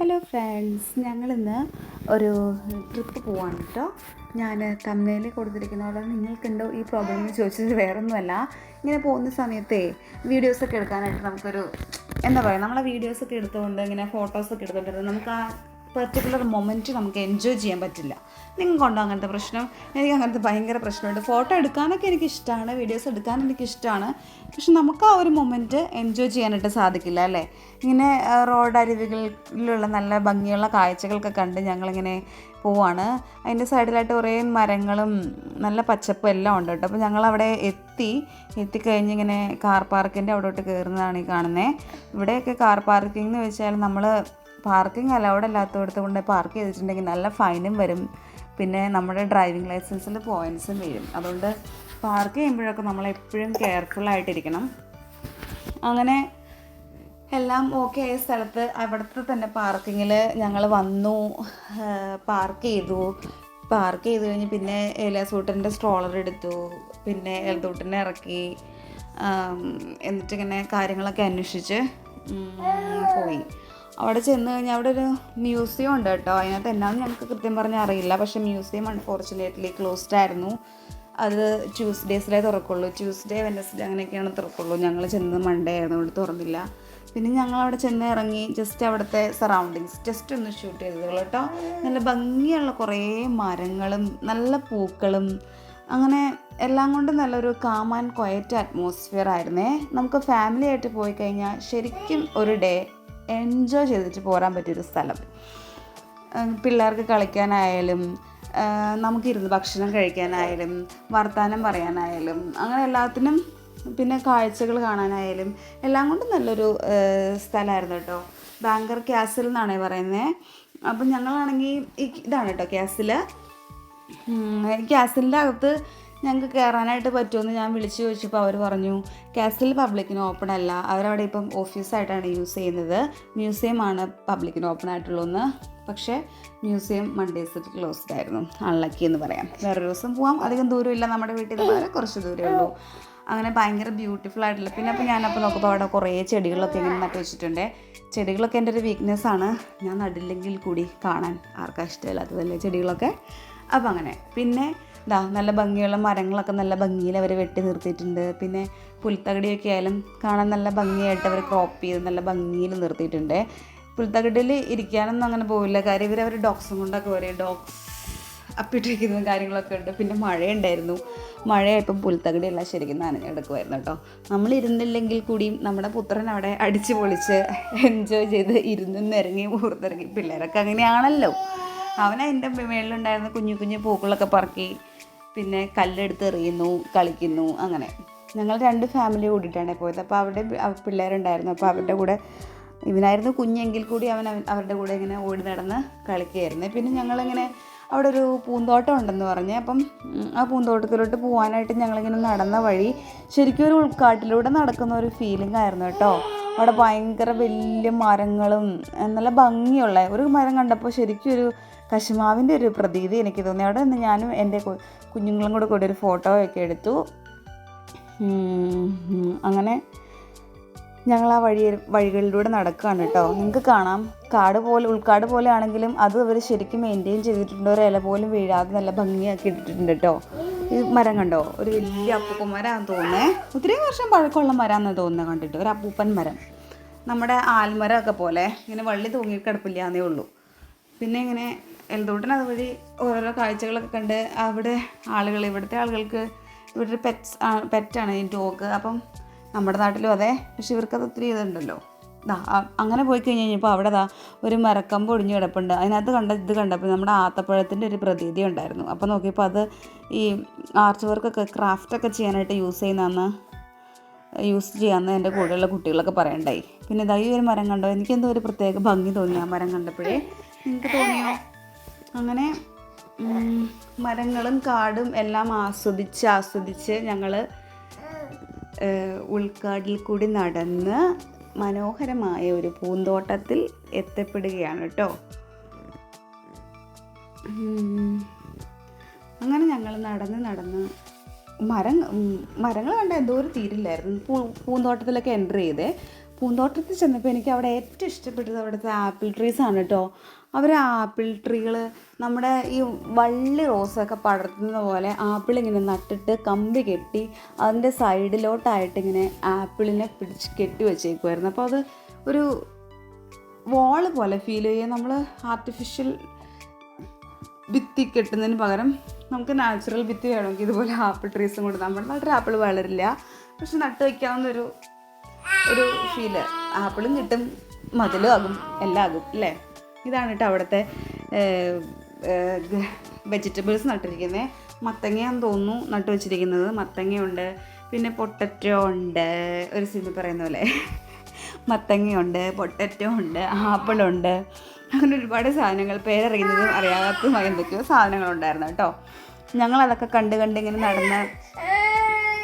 Hello friends, ഞങ്ങളിന്ന് ഒരു trip പോവാണ് കേട്ടോ. ഞാൻ തമ്മിൽ കൊടുത്തിരിക്കുന്ന പോലെ നിങ്ങൾക്കുണ്ടോ ഈ പ്രോബ്ലം എന്ന് ചോദിച്ചത് വേറൊന്നുമല്ല. ഇങ്ങനെ പോകുന്ന സമയത്തേ വീഡിയോസൊക്കെ എടുക്കാനായിട്ട് നമുക്കൊരു എന്താ പറയുക, നമ്മളെ വീഡിയോസൊക്കെ എടുത്തുകൊണ്ട് ഇങ്ങനെ ഫോട്ടോസൊക്കെ എടുത്തുകൊണ്ടിരുന്നത് നമുക്ക് ആ പെർട്ടിക്കുലർ മൊമെൻറ്റ് നമുക്ക് എൻജോയ് ചെയ്യാൻ പറ്റില്ല. നിങ്ങൾക്കുണ്ടോ അങ്ങനത്തെ പ്രശ്നം? എനിക്ക് അങ്ങനത്തെ ഭയങ്കര പ്രശ്നമുണ്ട്. ഫോട്ടോ എടുക്കാനൊക്കെ എനിക്കിഷ്ടമാണ്, വീഡിയോസ് എടുക്കാൻ എനിക്കിഷ്ടമാണ്, പക്ഷെ നമുക്ക് ആ ഒരു മൊമെൻറ്റ് എൻജോയ് ചെയ്യാനായിട്ട് സാധിക്കില്ല അല്ലേ. ഇങ്ങനെ റോഡ് അരുവികളിലുള്ള നല്ല ഭംഗിയുള്ള കാഴ്ചകളൊക്കെ കണ്ട് ഞങ്ങളിങ്ങനെ പോവാണ്. അതിൻ്റെ സൈഡിലായിട്ട് കുറേ മരങ്ങളും നല്ല പച്ചപ്പും എല്ലാം ഉണ്ട് കേട്ടോ. അപ്പോൾ ഞങ്ങളവിടെ എത്തിക്കഴിഞ്ഞ് ഇങ്ങനെ കാർ പാർക്കിൻ്റെ അവിടോട്ട് കയറുന്നതാണ് ഈ കാണുന്നത്. ഇവിടെയൊക്കെ കാർ പാർക്കിംഗ് എന്ന് വെച്ചാൽ നമ്മൾ പാർക്കിംഗ് അലൗഡ് അല്ലാത്തടത്ത് കൊണ്ട് പാർക്ക് ചെയ്തിട്ടുണ്ടെങ്കിൽ നല്ല ഫൈനും വരും, പിന്നെ നമ്മുടെ ഡ്രൈവിംഗ് ലൈസൻസിൽ പോയിൻറ്റ്സും വീഴും. അതുകൊണ്ട് പാർക്ക് ചെയ്യുമ്പോഴൊക്കെ നമ്മളെപ്പോഴും കെയർഫുള്ളായിട്ടിരിക്കണം. അങ്ങനെ എല്ലാം ഓക്കെ ആയ സ്ഥലത്ത് അവിടുത്തെ തന്നെ പാർക്കിങ്ങിൽ ഞങ്ങൾ വന്നു, പാർക്ക് ചെയ്ത് കഴിഞ്ഞ് പിന്നെ ഏലിയാസൂട്ടൻ്റെ സ്ട്രോളർ എടുത്തു, പിന്നെ എൽദൂട്ടിനെ ഇറക്കി, എന്നിട്ടിങ്ങനെ കാര്യങ്ങളൊക്കെ അന്വേഷിച്ച് പോയി. അവിടെ ചെന്ന് കഴിഞ്ഞാൽ അവിടെ ഒരു മ്യൂസിയം ഉണ്ട് കേട്ടോ. അതിനകത്ത് എന്നാന്ന് ഞങ്ങൾക്ക് കൃത്യം പറഞ്ഞാൽ അറിയില്ല, പക്ഷേ മ്യൂസിയം അൺഫോർച്ചുനേറ്റ്ലി ക്ലോസ്ഡ് ആയിരുന്നു. അത് ട്യൂസ്ഡേസിലേ തുറക്കുള്ളൂ, ട്യൂസ്ഡേ വെനസ്ഡേ അങ്ങനെയൊക്കെയാണ് തുറക്കുള്ളൂ. ഞങ്ങൾ ചെന്നത് മൺഡേ ആയതുകൊണ്ട് തുറന്നില്ല. പിന്നെ ഞങ്ങളവിടെ ചെന്ന് ഇറങ്ങി ജസ്റ്റ് അവിടുത്തെ സറൗണ്ടിങ്സ് ജസ്റ്റ് ഒന്ന് ഷൂട്ട് ചെയ്തത് കേട്ടോ. നല്ല ഭംഗിയുള്ള കുറേ മരങ്ങളും നല്ല പൂക്കളും അങ്ങനെ എല്ലാം കൊണ്ടും നല്ലൊരു കാം ആൻഡ് ക്വയറ്റ് അറ്റ്മോസ്ഫിയർ ആയിരുന്നേ. നമുക്ക് ഫാമിലി ആയിട്ട് പോയി കഴിഞ്ഞാൽ ശരിക്കും ഒരു ഡേ എൻജോയ് ചെയ്തിട്ട് പോരാൻ പറ്റിയൊരു സ്ഥലം. പിള്ളേർക്ക് കളിക്കാനായാലും നമുക്കിരുന്ന് ഭക്ഷണം കഴിക്കാനായാലും വർത്തമാനം പറയാനായാലും അങ്ങനെ എല്ലാത്തിനും, പിന്നെ കാഴ്ചകൾ കാണാനായാലും എല്ലാം കൊണ്ടും നല്ലൊരു സ്ഥലമായിരുന്നു കേട്ടോ. ബാങ്കർ ക്യാസിൽ എന്നാണ് പറയുന്നത്. അപ്പം ഞങ്ങളാണെങ്കിൽ ഇതാണ് കേട്ടോ ക്യാസിലിൻ്റെ അകത്ത് ഞങ്ങൾക്ക് കയറാനായിട്ട് പറ്റുമെന്ന് ഞാൻ വിളിച്ച് ചോദിച്ചപ്പോൾ അവർ പറഞ്ഞു കാസിൽ പബ്ലിക്കിന് ഓപ്പൺ അല്ല, അവരവിടെ ഇപ്പം ഓഫീസായിട്ടാണ് യൂസ് ചെയ്യുന്നത്, മ്യൂസിയമാണ് പബ്ലിക്കിന് ഓപ്പൺ ആയിട്ടുള്ളൂന്ന്. പക്ഷേ മ്യൂസിയം മൺഡേസ് ക്ലോസ്ഡ് ആയിരുന്നു, അൺലക്കി എന്ന് പറയാം. വേറൊരു ദിവസം പോകാം, അധികം ദൂരമില്ല, നമ്മുടെ വീട്ടിൽ നിന്ന് വളരെ കുറച്ച് ദൂരമേ ഉള്ളൂ. അങ്ങനെ ഭയങ്കര ബ്യൂട്ടിഫുൾ ആയിട്ടുള്ള, പിന്നെ അപ്പോൾ ഞാനപ്പോൾ നോക്കുമ്പോൾ അവിടെ കുറേ ചെടികളൊക്കെ ഇങ്ങനെ നട്ട് വെച്ചിട്ടുണ്ട്. ചെടികളൊക്കെ എൻ്റെ ഒരു വീക്ക്നെസ്സാണ്, ഞാൻ നടില്ലെങ്കിൽ കൂടി കാണാൻ ആർക്കാ ഇഷ്ടമില്ലാത്തതല്ലേ ചെടികളൊക്കെ. അപ്പോൾ അങ്ങനെ പിന്നെ നല്ല ഭംഗിയുള്ള മരങ്ങളൊക്കെ നല്ല ഭംഗിയിൽ അവർ വെട്ടി നിർത്തിയിട്ടുണ്ട്. പിന്നെ പുൽത്തകടിയൊക്കെ ആയാലും കാണാൻ നല്ല ഭംഗിയായിട്ട് അവർ ക്രോപ്പ് ചെയ്ത് നല്ല ഭംഗിയിൽ നിർത്തിയിട്ടുണ്ട്. പുൽത്തകടിയിൽ ഇരിക്കാനൊന്നും അങ്ങനെ പോവില്ല, കാര്യം ഇവരവർ ഡോഗ്സും കൊണ്ടൊക്കെ പറയും, ഡോഗ്സ് അപ്പിട്ടിരിക്കുന്ന കാര്യങ്ങളൊക്കെ ഉണ്ട്. പിന്നെ മഴയുണ്ടായിരുന്നു, മഴയായപ്പം പുൽത്തകടിയെല്ലാം ശരിക്കും നനഞ്ഞെടുക്കുമായിരുന്നു കേട്ടോ. നമ്മളിരുന്നില്ലെങ്കിൽ കൂടിയും നമ്മുടെ പുത്രൻ അവിടെ അടിച്ച് പൊളിച്ച് എൻജോയ് ചെയ്ത് ഇരുന്നിറങ്ങി ഊർത്തിറങ്ങി. പിള്ളേരൊക്കെ അങ്ങനെയാണല്ലോ. അവൻ അതിൻ്റെ മേളിലുണ്ടായിരുന്ന കുഞ്ഞു കുഞ്ഞു പൂക്കളൊക്കെ പറക്കി പിന്നെ കല്ലെടുത്ത് എറിയുന്നു, കളിക്കുന്നു. അങ്ങനെ ഞങ്ങൾ 2 ഫാമിലി കൂടിയിട്ടാണ് പോയത്. അപ്പോൾ അവിടെ പിള്ളേരുണ്ടായിരുന്നു. അപ്പോൾ അവരുടെ കൂടെ ഇവനായിരുന്നു കുഞ്ഞെങ്കിൽ കൂടി അവൻ അവരുടെ കൂടെ ഇങ്ങനെ ഓടി നടന്ന് കളിക്കുകയായിരുന്നു. പിന്നെ ഞങ്ങളിങ്ങനെ അവിടെ ഒരു പൂന്തോട്ടം ഉണ്ടെന്ന് പറഞ്ഞ്, അപ്പം ആ പൂന്തോട്ടത്തിലോട്ട് പോകാനായിട്ട് ഞങ്ങളിങ്ങനെ നടന്ന വഴി ശരിക്കും ഒരു ഉൾക്കാട്ടിലൂടെ നടക്കുന്ന ഒരു ഫീലിംഗ് ആയിരുന്നു കേട്ടോ. അവിടെ ഭയങ്കര വലിയ മരങ്ങളും നല്ല ഭംഗിയുള്ള ഒരു മരം കണ്ടപ്പോൾ ശരിക്കും ഒരു കശുമാവിൻ്റെ ഒരു പ്രതീതി എനിക്ക് തോന്നി. അവിടെ നിന്ന് ഞാനും എൻ്റെ കുഞ്ഞുങ്ങളും കൂടെ ഒരു ഫോട്ടോ ഒക്കെ എടുത്തു. അങ്ങനെ ഞങ്ങൾ ആ വഴികളിലൂടെ നടക്കുകയാണ് കേട്ടോ. നിങ്ങൾക്ക് കാണാം, ഉൾക്കാട് പോലെ ആണെങ്കിലും അത് അവർ ശരിക്കും മെയിൻറ്റെയിൻ ചെയ്തിട്ടുണ്ട്. ഒരു ഇല പോലും വീഴാതെ നല്ല ഭംഗിയാക്കി ഇട്ടിട്ടുണ്ട് കേട്ടോ. ഈ മരം കണ്ടോ, ഒരു വലിയ അപ്പൂപ്പൻ മരമാണെന്ന് തോന്നുന്നേ, ഒത്തിരി വർഷം പഴക്കമുള്ള മരമാണെന്ന് തോന്നുന്നത് കണ്ടിട്ട്. ഒരു അപ്പൂപ്പൻ മരം, നമ്മുടെ ആൽമരമൊക്കെ പോലെ ഇങ്ങനെ വള്ളി തൂങ്ങി കിടപ്പില്ലാന്നേ ഉള്ളൂ. പിന്നെ ഇങ്ങനെ എൽദൂട്ടൻ അതുവഴി ഓരോരോ കാഴ്ചകളൊക്കെ കണ്ട് ഇവിടുത്തെ ആളുകൾക്ക് ഇവരുടെ പെറ്റാണ് ഈ ഡോഗ്. അപ്പം നമ്മുടെ നാട്ടിലും അതെ, പക്ഷെ ഇവർക്കത് ഒത്തിരി ഇതുണ്ടല്ലോ. അങ്ങനെ പോയി കഴിഞ്ഞപ്പോൾ അവിടെ ഒരു മരക്കമ്പ് ഒടിഞ്ഞ് കിടപ്പുണ്ട്. അതിനകത്ത് ഇത് കണ്ടപ്പോൾ നമ്മുടെ ആത്തപ്പഴത്തിൻ്റെ ഒരു പ്രതീതി ഉണ്ടായിരുന്നു. അപ്പോൾ നോക്കിയപ്പോൾ അത് ഈ ആർട്ട് വർക്കൊക്കെ ക്രാഫ്റ്റൊക്കെ ചെയ്യാനായിട്ട് യൂസ് ചെയ്യാമെന്ന് എൻ്റെ കൂടെയുള്ള കുട്ടികളൊക്കെ പറയണ്ടായി. പിന്നെ ഈ ഒരു മരം കണ്ടോ, എനിക്കെന്തോ ഒരു പ്രത്യേക ഭംഗി തോന്നി ആ മരം കണ്ടപ്പോഴേ. നിങ്ങൾക്ക് തോന്നിയോ? അങ്ങനെ മരങ്ങളും കാടും എല്ലാം ആസ്വദിച്ച് ഞങ്ങൾ ഉൾക്കാടിൽ കൂടി നടന്ന് മനോഹരമായ ഒരു പൂന്തോട്ടത്തിൽ എത്തപ്പെടുകയാണ് കേട്ടോ. അങ്ങനെ ഞങ്ങൾ നടന്ന് മരങ്ങൾ കണ്ട എന്തോ ഒരു തീരില്ലായിരുന്നു. പൂന്തോട്ടത്തിലൊക്കെ എൻ്റർ ചെയ്തേ. പൂന്തോട്ടത്തിൽ ചെന്നപ്പോൾ എനിക്ക് അവിടെ ഏറ്റവും ഇഷ്ടപ്പെട്ടത് അവിടുത്തെ ആപ്പിൾ ട്രീസാണ് കേട്ടോ. അവർ ആപ്പിൾ ട്രീകൾ നമ്മുടെ ഈ വള്ളി റോസൊക്കെ പടർത്തുന്ന പോലെ ആപ്പിൾ ഇങ്ങനെ നട്ടിട്ട് കമ്പി കെട്ടി അതിൻ്റെ സൈഡിലോട്ടായിട്ട് ഇങ്ങനെ ആപ്പിളിനെ പിടിച്ച് കെട്ടി വെച്ചേക്കുമായിരുന്നു. അപ്പോൾ അത് ഒരു വാള് പോലെ ഫീൽ ചെയ്യുക. നമ്മൾ ആർട്ടിഫിഷ്യൽ ഭിത്തി കെട്ടുന്നതിന് പകരം നമുക്ക് നാച്ചുറൽ ഭിത്തി വേണമെങ്കിൽ ഇതുപോലെ ആപ്പിൾ ട്രീസും കൊണ്ട്, നമ്മുടെ നാട്ടിൽ ആപ്പിൾ വളരില്ല, പക്ഷെ നട്ട് വയ്ക്കാവുന്ന ഒരു ഫീല്. ആപ്പിളും കിട്ടും, മതിലും ആകും, എല്ലാം ആകും അല്ലേ. ഇതാണ് കേട്ടോ അവിടുത്തെ വെജിറ്റബിൾസ് നട്ടിരിക്കുന്നത്. മത്തങ്ങയാന്ന് തോന്നുന്നു നട്ട് വെച്ചിരിക്കുന്നത്. മത്തങ്ങയുണ്ട്, പിന്നെ പൊട്ടറ്റോ ഉണ്ട്, ഒരു സിനിമ പറയുന്ന പോലെ മത്തങ്ങയുണ്ട്, പൊട്ടറ്റോ ഉണ്ട്, ആപ്പിളുണ്ട്, അങ്ങനെ ഒരുപാട് സാധനങ്ങൾ, പേരറിയുന്നതും അറിയാത്തതുമായ എന്തൊക്കെയോ സാധനങ്ങളുണ്ടായിരുന്നു കേട്ടോ. ഞങ്ങളതൊക്കെ കണ്ട് ഇങ്ങനെ നടന്ന്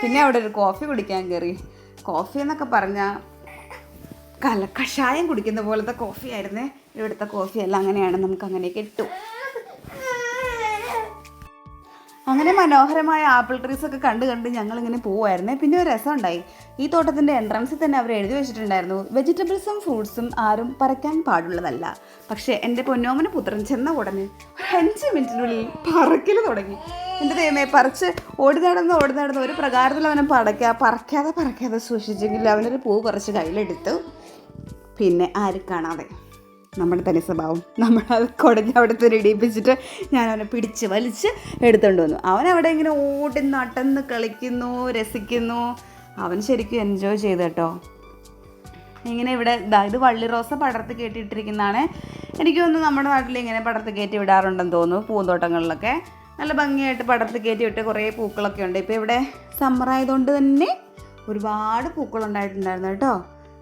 പിന്നെ അവിടെ ഒരു കോഫി കുടിക്കാൻ കയറി. കോഫി എന്നൊക്കെ പറഞ്ഞാൽ കഷായം കുടിക്കുന്ന പോലത്തെ കോഫി ആയിരുന്നേ. ഇവിടുത്തെ കോഫിയെല്ലാം അങ്ങനെയാണ്, നമുക്ക് അങ്ങനെ കിട്ടും. അങ്ങനെ മനോഹരമായ ആപ്പിൾ ട്രീസൊക്കെ കണ്ട് ഞങ്ങളിങ്ങനെ പോവുമായിരുന്നേ. പിന്നെ ഒരു രസമുണ്ടായി. ഈ തോട്ടത്തിൻ്റെ എൻട്രൻസിൽ തന്നെ അവർ എഴുതി വെച്ചിട്ടുണ്ടായിരുന്നു, വെജിറ്റബിൾസും ഫ്രൂട്ട്സും ആരും പറിക്കാൻ പാടുള്ളതല്ല. പക്ഷേ എൻ്റെ പൊന്നോമന പുത്രൻ ചെന്ന ഉടനെ ഒരു 5 മിനിറ്റിനുള്ളിൽ പറക്കൽ തുടങ്ങി. എൻ്റെ ദൈവമേ, പറിച്ച് ഓടി നടന്ന് ഒരു പ്രകാരത്തിൽ അവനെ പറക്കാതെ സൂക്ഷിച്ചെങ്കിൽ അവനൊരു പൂ കുറച്ച് കയ്യിലെടുത്തു. പിന്നെ ആരും കാണാതെ നമ്മുടെ തനി സ്വഭാവം നമ്മളത് കുടഞ്ഞ് അവിടെ തന്നെ ഇടിയിപ്പിച്ചിട്ട് ഞാൻ അവനെ പിടിച്ച് വലിച്ച് എടുത്തുകൊണ്ട് വന്നു. അവനവിടെ ഇങ്ങനെ ഓടി നടന്ന് കളിക്കുന്നു, രസിക്കുന്നു. അവൻ ശരിക്കും എൻജോയ് ചെയ്തു കേട്ടോ. ഇങ്ങനെ ഇവിടെ ഇത് വള്ളി റോസ പടർത്തി കയറ്റിയിട്ടിരിക്കുന്നതാണ്. എനിക്ക് തോന്നുന്നു നമ്മുടെ നാട്ടിൽ ഇങ്ങനെ പടർത്തി കയറ്റി വിടാറുണ്ടെന്ന് തോന്നുന്നു. പൂന്തോട്ടങ്ങളിലൊക്കെ നല്ല ഭംഗിയായിട്ട് പടർത്തി കയറ്റി വിട്ട് കുറേ പൂക്കളൊക്കെ ഉണ്ട്. ഇപ്പോൾ ഇവിടെ സമ്മറായതുകൊണ്ട് തന്നെ ഒരുപാട് പൂക്കളുണ്ടായിട്ടുണ്ടായിരുന്നു കേട്ടോ.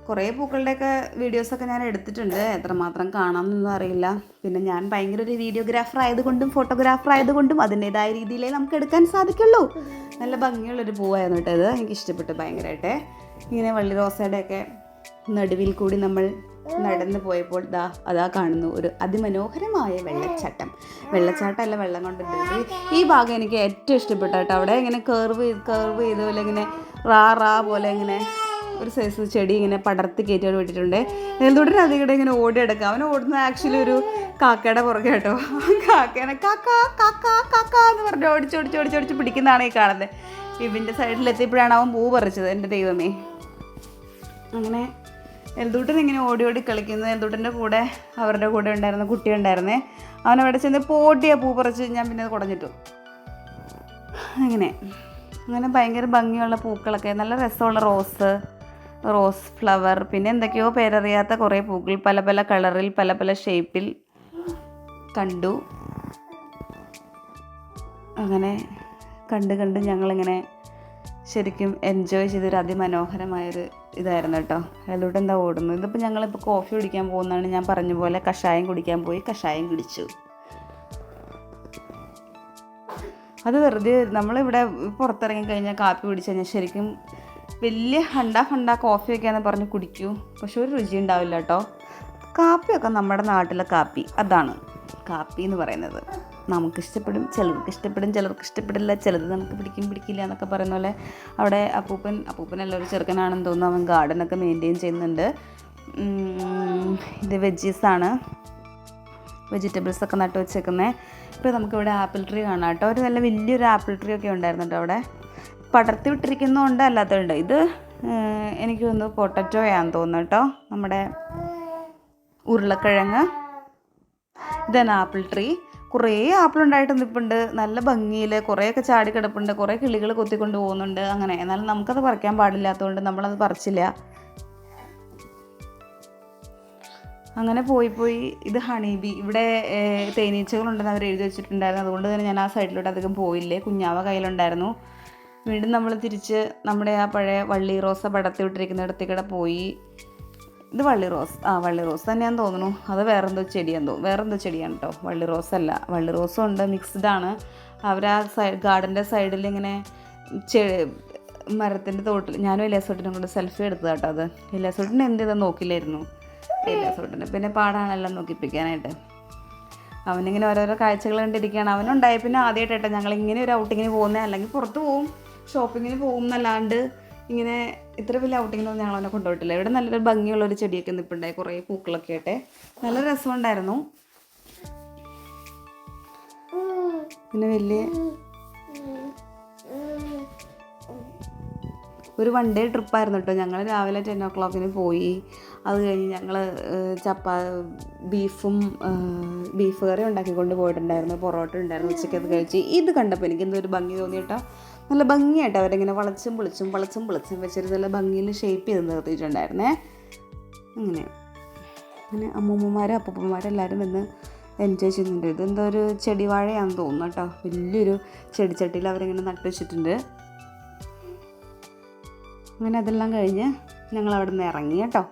കുറേ പൂക്കളുടെയൊക്കെ വീഡിയോസൊക്കെ ഞാൻ എടുത്തിട്ടുണ്ട്, എത്രമാത്രം കാണാമെന്നൊന്നും അറിയില്ല. പിന്നെ ഞാൻ ഭയങ്കര ഒരു വീഡിയോഗ്രാഫർ ആയതുകൊണ്ടും ഫോട്ടോഗ്രാഫർ ആയതുകൊണ്ടും അതിൻ്റേതായ രീതിയിലേ നമുക്ക് എടുക്കാൻ സാധിക്കുള്ളൂ. നല്ല ഭംഗിയുള്ളൊരു പൂവായിരുന്നു കേട്ടോ ഇത്. എനിക്ക് ഇഷ്ടപ്പെട്ടു ഭയങ്കരമായിട്ട്. ഇങ്ങനെ വള്ളി റോസയുടെയൊക്കെ നടുവിൽ കൂടി നമ്മൾ നടന്നു പോയപ്പോൾ അതാ കാണുന്നു ഒരു അതിമനോഹരമായ വെള്ളച്ചാട്ടം. വെള്ളച്ചാട്ടമല്ല, വെള്ളം കൊണ്ടുണ്ട്. ഈ ഭാഗം എനിക്ക് ഏറ്റവും ഇഷ്ടപ്പെട്ടു കേട്ടോ. അവിടെ ഇങ്ങനെ കർവ് ചെയ്ത പോലെ ഇങ്ങനെ റാ പോലെ ഇങ്ങനെ ഒരു സൈസ് ചെടി ഇങ്ങനെ പടർത്തി കയറ്റി വിട്ടിട്ടുണ്ട്. എന്തുകൊണ്ടും അതിവിടെ ഇങ്ങനെ ഓടിയെടുക്കാം. അവൻ ഓടുന്ന ആക്ച്വലി ഒരു കാക്കയുടെ പുറകെ കേട്ടോ. കാക്കേനെ കാക്ക എന്ന് പറഞ്ഞ് ഓടിച്ചോടിച്ച് പിടിക്കുന്നതാണ് ഈ കാണുന്നത്. ഇവൻ്റെ സൈഡിലെത്തിയപ്പോഴാണ് അവൻ പൂ പറിച്ചത്. എൻ്റെ ദൈവമേ. അങ്ങനെ എൽദൂട്ടൻ ഇങ്ങനെ ഓടി കളിക്കുന്നത്. എൽദൂട്ടൻ്റെ കൂടെ അവരുടെ കൂടെ ഉണ്ടായിരുന്ന കുട്ടി ഉണ്ടായിരുന്നേ. അവനവിടെ ചെന്ന് പോട്ടിയാ പൂ പറിച്ച് ഞാൻ പിന്നെ അത് കുടഞ്ഞിട്ടു. അങ്ങനെ ഭയങ്കര ഭംഗിയുള്ള പൂക്കളൊക്കെ, നല്ല രസമുള്ള റോസ് ഫ്ലവർ, പിന്നെ എന്തൊക്കെയോ പേരറിയാത്ത കുറേ പൂക്കൾ പല പല കളറിൽ പല ഷേപ്പിൽ കണ്ടു. അങ്ങനെ കണ്ട് ഞങ്ങളിങ്ങനെ ശരിക്കും എൻജോയ് ചെയ്തൊരു അതിമനോഹരമായൊരു ഇതായിരുന്നു കേട്ടോ. അതിലൂടെ എന്താ ഓടുന്നു. ഇതിപ്പോൾ ഞങ്ങളിപ്പോൾ കോഫി കുടിക്കാൻ പോകുന്നതാണ്. ഞാൻ പറഞ്ഞ പോലെ കഷായം കുടിക്കാൻ പോയി, കഷായം കുടിച്ചു. അത് വെറുതെ നമ്മളിവിടെ പുറത്തിറങ്ങി കഴിഞ്ഞാൽ കാപ്പി കുടിച്ചു കഴിഞ്ഞാൽ ശരിക്കും വലിയ ഹണ്ട കോഫിയൊക്കെയാണെന്ന് പറഞ്ഞ് കുടിക്കൂ, പക്ഷെ ഒരു രുചി ഉണ്ടാവില്ല കേട്ടോ. കാപ്പിയൊക്കെ നമ്മുടെ നാട്ടിലെ കാപ്പി, അതാണ് കാപ്പി എന്ന് പറയുന്നത്. നമുക്കിഷ്ടപ്പെടും, ചിലർക്ക് ഇഷ്ടപ്പെടില്ല, ചിലത് നമുക്ക് പിടിക്കില്ല എന്നൊക്കെ പറയുന്ന പോലെ. അവിടെ അപ്പൂപ്പനല്ല ഒരു ചെറുക്കനാണെന്ന് തോന്നുന്നു. അവൻ ഗാർഡനൊക്കെ മെയിൻറ്റെയിൻ ചെയ്യുന്നുണ്ട്. ഇത് വെജീസാണ്, വെജിറ്റബിൾസൊക്കെ നട്ട് വെച്ചേക്കുന്നത്. ഇപ്പോൾ നമുക്കിവിടെ ആപ്പിൾ ട്രീ കാണാം കേട്ടോ. ഒരു നല്ല വലിയൊരു ആപ്പിൾ ട്രീ ഒക്കെ ഉണ്ടായിരുന്നു കേട്ടോ അവിടെ. പടർത്തി വിട്ടിരിക്കുന്നതുകൊണ്ട് അല്ലാത്തതുണ്ട്. ഇത് എനിക്ക് തോന്നുന്നു പൊട്ടറ്റോയാന്ന് തോന്നുന്നു കേട്ടോ. നമ്മുടെ ഉരുളക്കിഴങ്ങ്. ഇതാണ് ആപ്പിൾ ട്രീ. കുറേ ആപ്പിൾ ഉണ്ടായിട്ട് നിൽപ്പുണ്ട് നല്ല ഭംഗിയിൽ. കുറേയൊക്കെ ചാടി കിടപ്പുണ്ട്, കുറേ കിളികൾ കൊത്തിക്കൊണ്ട് പോകുന്നുണ്ട്. അങ്ങനെ എന്നാലും നമുക്കത് പറിക്കാൻ പാടില്ലാത്തതുകൊണ്ട് നമ്മളത് പറിച്ചില്ല. അങ്ങനെ പോയി ഇത് ഹണി ബി. ഇവിടെ തേനീച്ചകളുണ്ടെന്ന് അവർ എഴുതി വെച്ചിട്ടുണ്ടായിരുന്നു. അതുകൊണ്ട് തന്നെ ഞാൻ ആ സൈഡിലോട്ട് അധികം പോയില്ലേ. കുഞ്ഞാവ കയ്യിലുണ്ടായിരുന്നു. വീണ്ടും നമ്മൾ തിരിച്ച് നമ്മുടെ ആ പഴയ വള്ളി റോസ പടർത്തി വിട്ടിരിക്കുന്നിടത്തേക്കൂടെ പോയി. ഇത് വള്ളി റോസ് തന്നെയാണെന്ന് തോന്നുന്നു. അത് വേറെന്തോ ചെടിയാണ് കേട്ടോ. വള്ളി റോസല്ല, വള്ളി റോസും ഉണ്ട്, മിക്സ്ഡ് ആണ്. അവർ ആ ഗാർഡൻ്റെ സൈഡിൽ ഇങ്ങനെ മരത്തിൻ്റെ തോട്ടിൽ ഞാനും ഇല്ലാസോട്ടിനും കൊണ്ട് സെൽഫി എടുത്തത് കേട്ടോ. അത് ഇല്ലാസോട്ടിന് എന്ത് ചെയ്താൽ നോക്കില്ലായിരുന്നു. ഇല്ലാസോട്ടിന് പിന്നെ പാടാണെല്ലാം നോക്കിപ്പിക്കാനായിട്ട്. അവനിങ്ങനെ ഓരോരോ കാഴ്ചകൾ കണ്ടിരിക്കുകയാണ്. അവനുണ്ടായ പിന്നെ ആദ്യമായിട്ടാണ് ഞങ്ങളിങ്ങനെ ഒരു ഔട്ടിങ്ങിന് പോകുന്നത്. അല്ലെങ്കിൽ പുറത്ത് പോവും, ഷോപ്പിങ്ങിന് പോവും എന്നല്ലാണ്ട് ഇങ്ങനെ ഇത്ര വലിയ ഔട്ടിങ്ങിനൊന്നും ഞങ്ങളവനെ കൊണ്ടുപോയിട്ടില്ല. ഇവിടെ നല്ലൊരു ഭംഗിയുള്ളൊരു ചെടിയൊക്കെ നിൽപ്പുണ്ടായി, കുറേ പൂക്കളൊക്കെ ആയിട്ട് നല്ല രസമുണ്ടായിരുന്നു. പിന്നെ വലിയ ഒരു 1 ഡേ ട്രിപ്പായിരുന്നു കേട്ടോ. ഞങ്ങൾ രാവിലെ 10 o'clock പോയി. അത് കഴിഞ്ഞ് ഞങ്ങൾ ബീഫ് കറി ഉണ്ടാക്കിക്കൊണ്ട് പോയിട്ടുണ്ടായിരുന്നു. പൊറോട്ട ഉണ്ടായിരുന്നു, ഉച്ചയ്ക്ക് അത് കഴിച്ച്. ഇത് കണ്ടപ്പോൾ എനിക്ക് എന്തൊരു ഭംഗി തോന്നി കേട്ടോ. നല്ല ഭംഗിയായിട്ട് അവരിങ്ങനെ വളച്ചും പൊളിച്ചും വെച്ചൊരു നല്ല ഭംഗിയിൽ ഷേപ്പ് ചെയ്ത് നിർത്തിയിട്ടുണ്ടായിരുന്നേ. അങ്ങനെ അമ്മൂമ്മമാരും അപ്പൂപ്പന്മാരും എല്ലാവരും വന്ന് എൻജോയ് ചെയ്യുന്നുണ്ട്. ഇതെന്തോ ഒരു ചെടിവാഴയാണെന്ന് തോന്നുന്നു കേട്ടോ. വലിയൊരു ചെടിച്ചട്ടിയിൽ അവരിങ്ങനെ നട്ടു വെച്ചിട്ടുണ്ട്. അങ്ങനെ അതെല്ലാം കഴിഞ്ഞ് ഞങ്ങൾ അവിടെ നിന്ന് ഇറങ്ങി കേട്ടോ.